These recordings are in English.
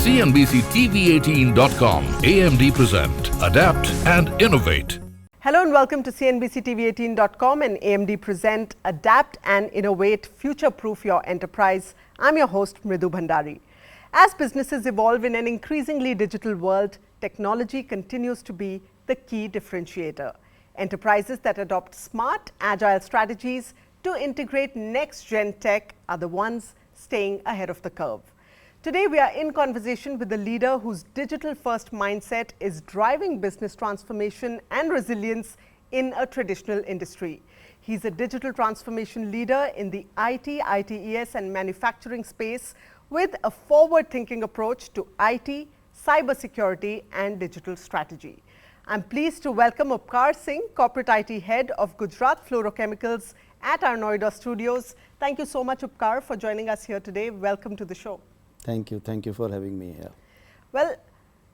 cnbc-tv18.com. AMD Present Adapt and Innovate. Hello and welcome to cnbc-tv18.com and AMD Present Adapt and Innovate, Futureproof Your Enterprise. I'm your host Mridu Bhandari. As businesses evolve in an increasingly digital world, technology continues to be the key differentiator. Enterprises that adopt smart, agile strategies to integrate next-gen tech are the ones staying ahead of the curve. Today, we are in conversation with a leader whose digital-first mindset is driving business transformation and resilience in a traditional industry. He's a digital transformation leader in the IT, ITES and manufacturing space with a forward-thinking approach to IT, cybersecurity and digital strategy. I'm pleased to welcome Upkar Singh, Corporate IT Head of Gujarat Fluorochemicals at our Noida studios. Thank you so much, Upkar, for joining us here today. Welcome to the show. Thank you. Thank you for having me here. Well,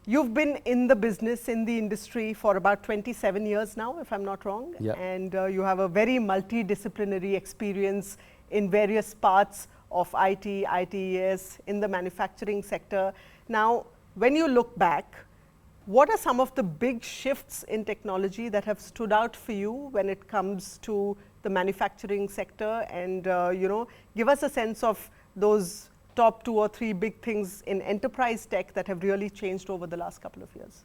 you've been in the business, in the industry for about 27 years now, if I'm not wrong. Yeah. And you have a very multidisciplinary experience in various parts of IT, ITES, in the manufacturing sector. Now, when you look back, what are some of the big shifts in technology that have stood out for you when it comes to the manufacturing sector? And, give us a sense of those top 2 or 3 big things in enterprise tech that have really changed over the last couple of years.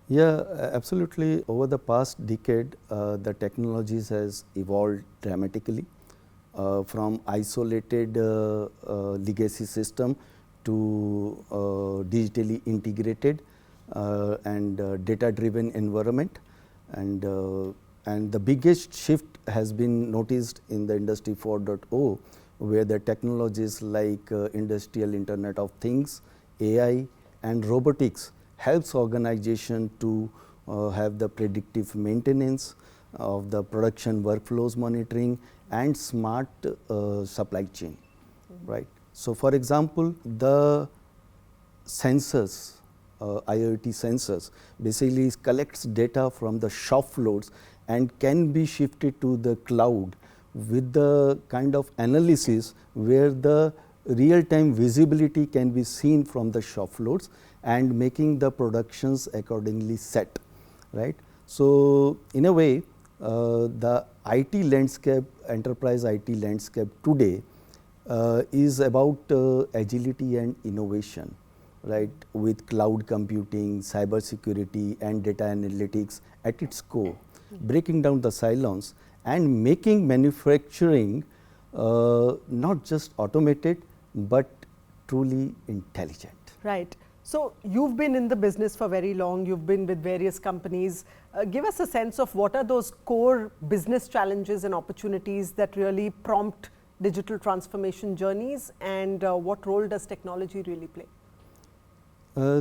Yeah, absolutely. Over the past decade, the technologies has evolved dramatically from isolated legacy system to digitally integrated and data-driven environment, and the biggest shift has been noticed in the Industry 4.0, where the technologies like Industrial Internet of Things, AI and robotics helps organization to have the predictive maintenance of the production workflows monitoring and smart supply chain, right? So, for example, the sensors, IoT sensors basically collects data from the shop floors and can be shifted to the cloud with the kind of analysis where the real-time visibility can be seen from the shop floors and making the productions accordingly set, right. So, in a way, the IT landscape, enterprise IT landscape today is about agility and innovation, right, with cloud computing, cybersecurity and data analytics at its core, breaking down the silos and making manufacturing not just automated but truly intelligent. Right. So, you've been in the business for very long, you've been with various companies. Give us a sense of what are those core business challenges and opportunities that really prompt digital transformation journeys, and what role does technology really play?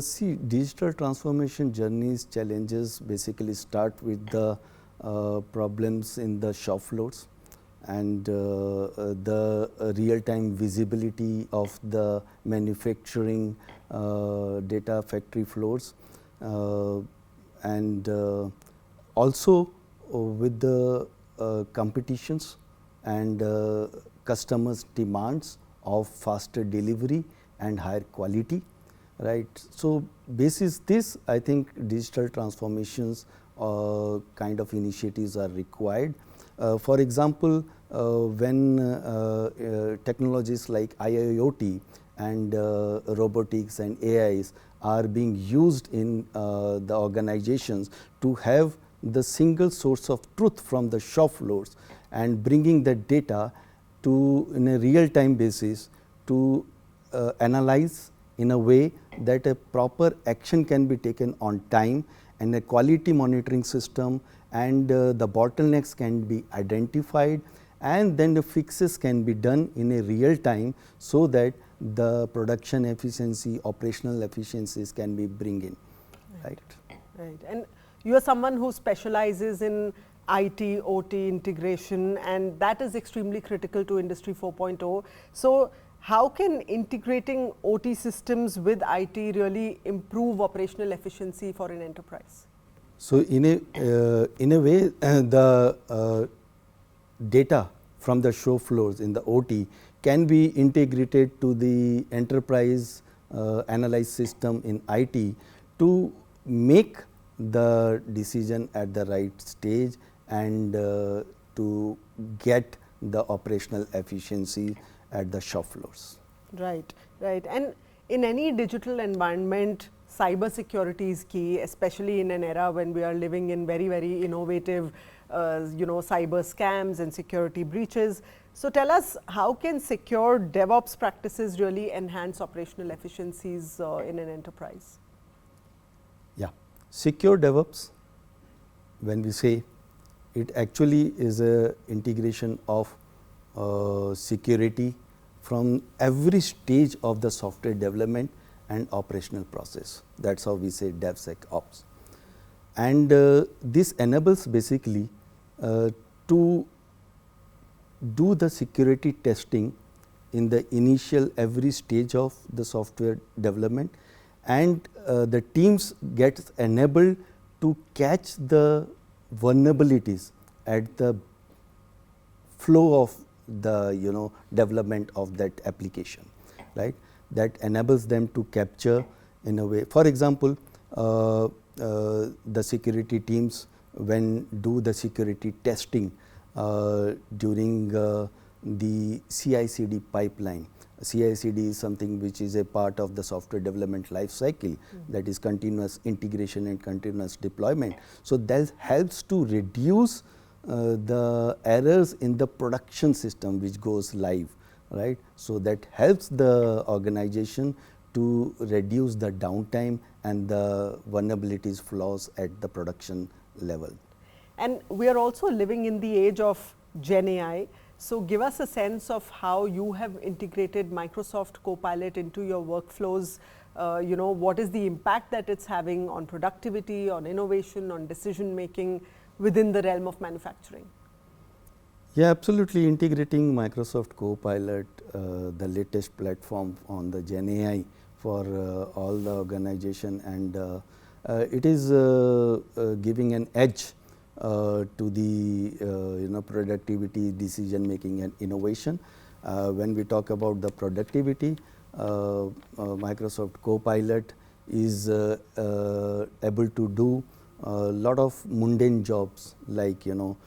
See, digital transformation journeys challenges basically start with the problems in the shop floors and the real-time visibility of the manufacturing data factory floors, and also with the competitions and customers' demands of faster delivery and higher quality, right. So, basis this, I think digital transformations kind of initiatives are required. For example, when technologies like IoT and robotics and AIs are being used in the organizations to have the single source of truth from the shop floors and bringing the data to in a real time basis to analyze in a way that a proper action can be taken on time, and a quality monitoring system and the bottlenecks can be identified, and then the fixes can be done in a real time so that the production efficiency, operational efficiencies can be bring in, right. Right. And you are someone who specializes in IT, OT integration, and that is extremely critical to Industry 4.0. So, how can integrating OT systems with IT really improve operational efficiency for an enterprise? So, in a way, the data from the show floors in the OT can be integrated to the enterprise analyze system in IT to make the decision at the right stage and to get the operational efficiency at the shop floors. Right, right. And in any digital environment, cybersecurity is key, especially in an era when we are living in very, very innovative, cyber scams and security breaches. So tell us, how can secure DevOps practices really enhance operational efficiencies in an enterprise? Yeah, secure DevOps, when we say, it actually is a integration of security from every stage of the software development and operational process. That's how we say DevSecOps. And this enables basically to do the security testing in the initial every stage of the software development, and the teams get enabled to catch the vulnerabilities at the flow of the development of that application, right? That enables them to capture in a way. For example, the security teams, when do the security testing during the CI/CD pipeline. CI/CD is something which is a part of the software development life cycle, that is continuous integration and continuous deployment. So that helps to reduce the errors in the production system which goes live, right? So that helps the organization to reduce the downtime and the vulnerabilities flaws at the production level. And we are also living in the age of GenAI. So give us a sense of how you have integrated Microsoft Copilot into your workflows. What is the impact that it's having on productivity, on innovation, on decision making within the realm of manufacturing? Yeah, absolutely. Integrating Microsoft Copilot, the latest platform on the GenAI for all the organization, and it is giving an edge to the productivity, decision making and innovation. When we talk about the productivity, Microsoft Copilot is able to do a lot of mundane jobs, like doing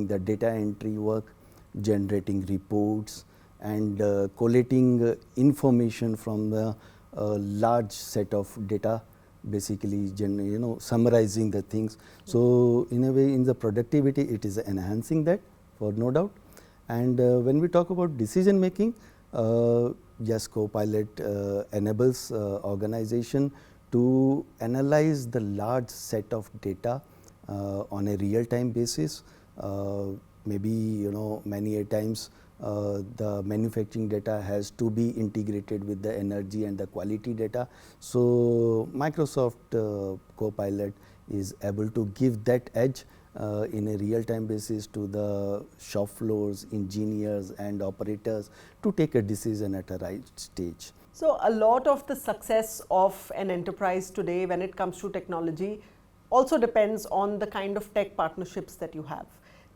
the data entry work, generating reports, and collating information from the large set of data, basically summarizing the things. So in a way, in the productivity, it is enhancing that, for no doubt. And when we talk about decision making, yes, Copilot enables organization to analyze the large set of data on a real time basis. Maybe many a times the manufacturing data has to be integrated with the energy and the quality data. So Microsoft Copilot is able to give that edge in a real time basis to the shop floors, engineers and operators to take a decision at a right stage. So a lot of the success of an enterprise today when it comes to technology also depends on the kind of tech partnerships that you have.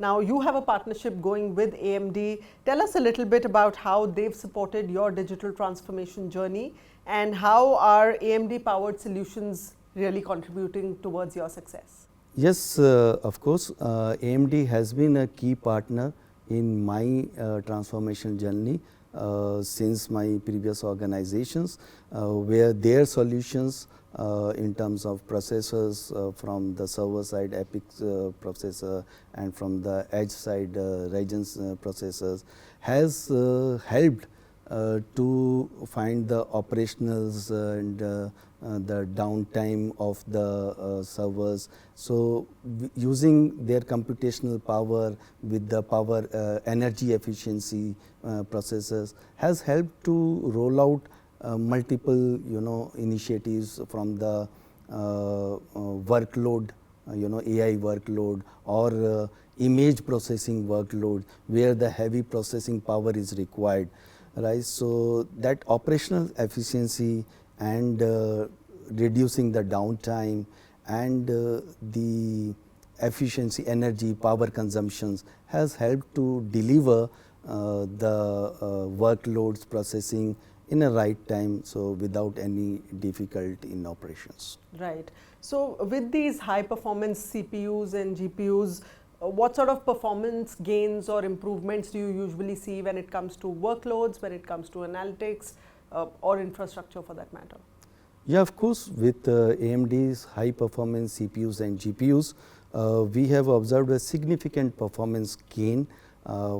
Now you have a partnership going with AMD. Tell us a little bit about how they've supported your digital transformation journey, and how are AMD powered solutions really contributing towards your success? Yes, of course, AMD has been a key partner in my transformation journey since my previous organizations, where their solutions in terms of processors from the server side EPIC processor and from the edge side Ryzen's processors has helped to find the operationals and the downtime of the servers. So using their computational power with the power energy efficiency processors has helped to roll out multiple initiatives from the workload, AI workload or image processing workload, where the heavy processing power is required, right? So that operational efficiency and reducing the downtime and the efficiency, energy, power consumptions has helped to deliver the workloads processing in a right time, so without any difficulty in operations. Right. So with these high performance CPUs and GPUs, what sort of performance gains or improvements do you usually see when it comes to workloads, when it comes to analytics, or infrastructure for that matter? Yeah, of course, with AMD's high performance CPUs and GPUs, we have observed a significant performance gain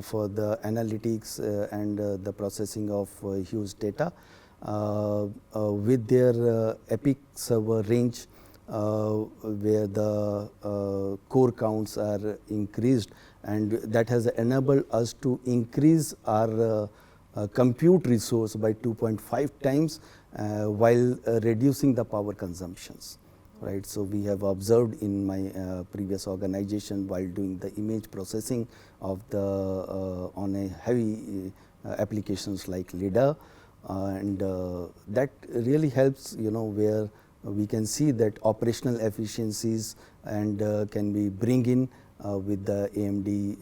for the analytics and the processing of huge data. With their EPIC server range, where the core counts are increased, and that has enabled us to increase our compute resource by 2.5 times while reducing the power consumptions. Right. So we have observed in my previous organization while doing the image processing of the on a heavy applications like LiDAR, and that really helps, where we can see that operational efficiencies and can be bring in with the AMD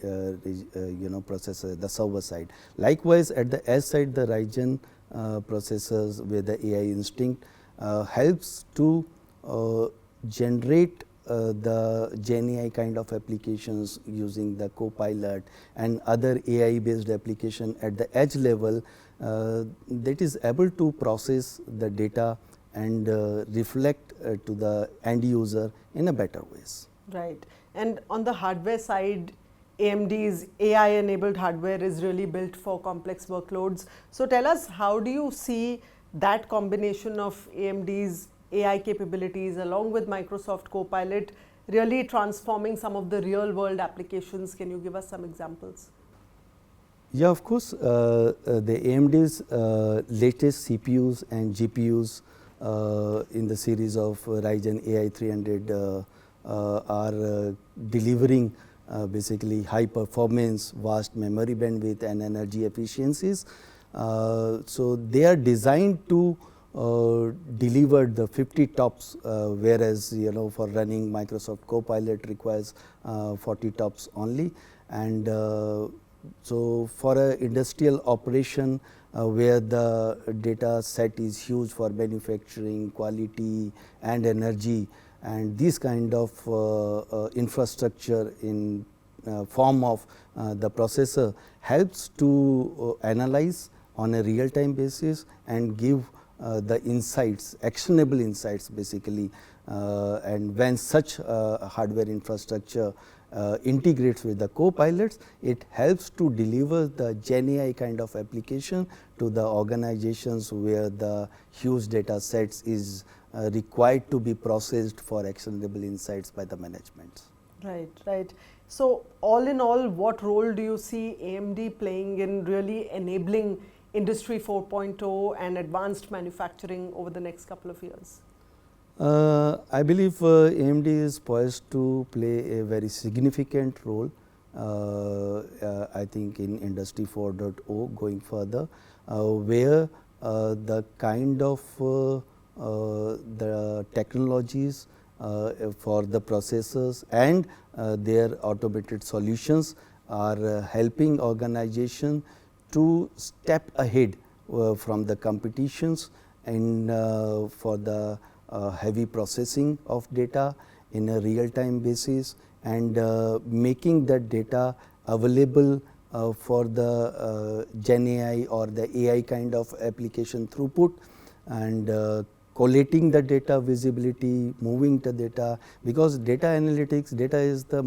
processor, the server side. Likewise, at the edge side, the Ryzen processors with the AI Instinct helps to generate the GenAI kind of applications using the Copilot and other AI based application at the edge level that is able to process the data and reflect to the end user in a better ways. Right. And on the hardware side, AMD's AI enabled hardware is really built for complex workloads. So tell us, how do you see that combination of AMD's AI capabilities along with Microsoft Copilot really transforming some of the real world applications? Can you give us some examples? Yeah, of course, the AMD's latest CPUs and GPUs in the series of Ryzen AI 300 are delivering basically high performance, vast memory bandwidth and energy efficiencies. So they are designed to deliver the 50 tops, whereas for running Microsoft Copilot requires 40 tops only. And so for a industrial operation where the data set is huge for manufacturing, quality and energy, and this kind of infrastructure in form of the processor helps to analyze on a real time basis and give the insights, actionable insights basically, and when such hardware infrastructure integrates with the Copilots, it helps to deliver the GenAI kind of application to the organizations where the huge data sets is required to be processed for actionable insights by the management. Right, right. So all in all, what role do you see AMD playing in really enabling Industry 4.0 and advanced manufacturing over the next couple of years? I believe AMD is poised to play a very significant role, I think, in Industry 4.0 going further, where the kind of the technologies for the processors and their automated solutions are helping organization to step ahead from the competitions and for the heavy processing of data in a real time basis and making that data available for the GenAI or the AI kind of application throughput, and collating the data, visibility, moving the data, because data analytics, data is the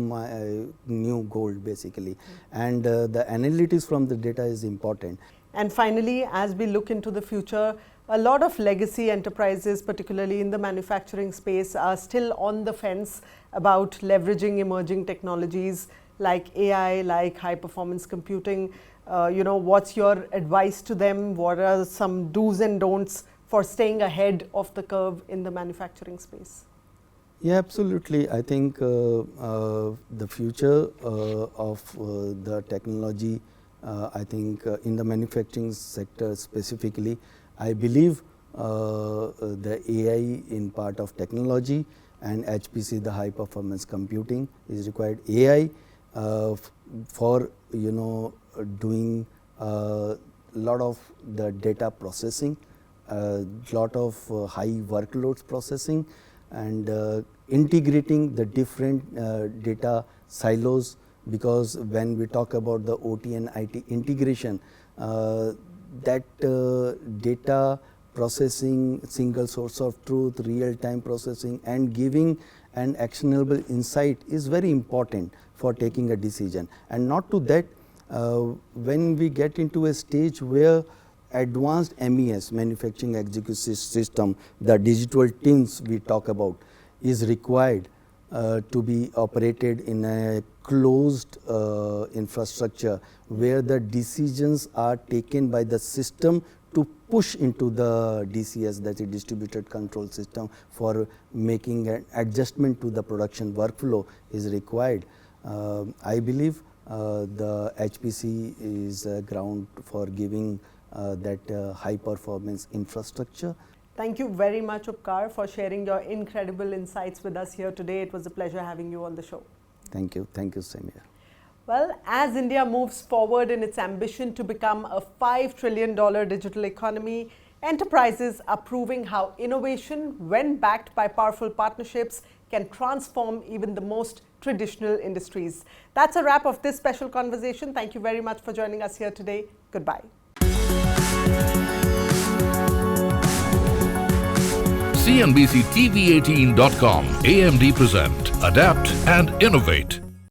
new gold basically, and the analytics from the data is important. And finally, as we look into the future, a lot of legacy enterprises, particularly in the manufacturing space, are still on the fence about leveraging emerging technologies like AI, like high performance computing. What's your advice to them? What are some do's and don'ts for staying ahead of the curve in the manufacturing space? Yeah, absolutely. I think the future of the technology, I think in the manufacturing sector specifically, I believe the AI in part of technology and HPC, the high performance computing, is required. AI for doing lot of the data processing, lot of high workloads processing, and integrating the different data silos, because when we talk about the OT and IT integration, that data processing, single source of truth, real time processing, and giving an actionable insight is very important for taking a decision. And not to that, when we get into a stage where advanced MES, manufacturing execution system, the digital twins we talk about, is required to be operated in a closed infrastructure where the decisions are taken by the system to push into the DCS, that is distributed control system, for making an adjustment to the production workflow is required. I believe the HPC is a ground for giving that high performance infrastructure. Thank you very much, Upkar, for sharing your incredible insights with us here today. It was a pleasure having you on the show. Thank you, Samir. Well, as India moves forward in its ambition to become a $5 trillion digital economy, enterprises are proving how innovation, when backed by powerful partnerships, can transform even the most traditional industries. That's a wrap of this special conversation. Thank you very much for joining us here today. Goodbye. cnbc TV18.com AMD Present Adapt and Innovate.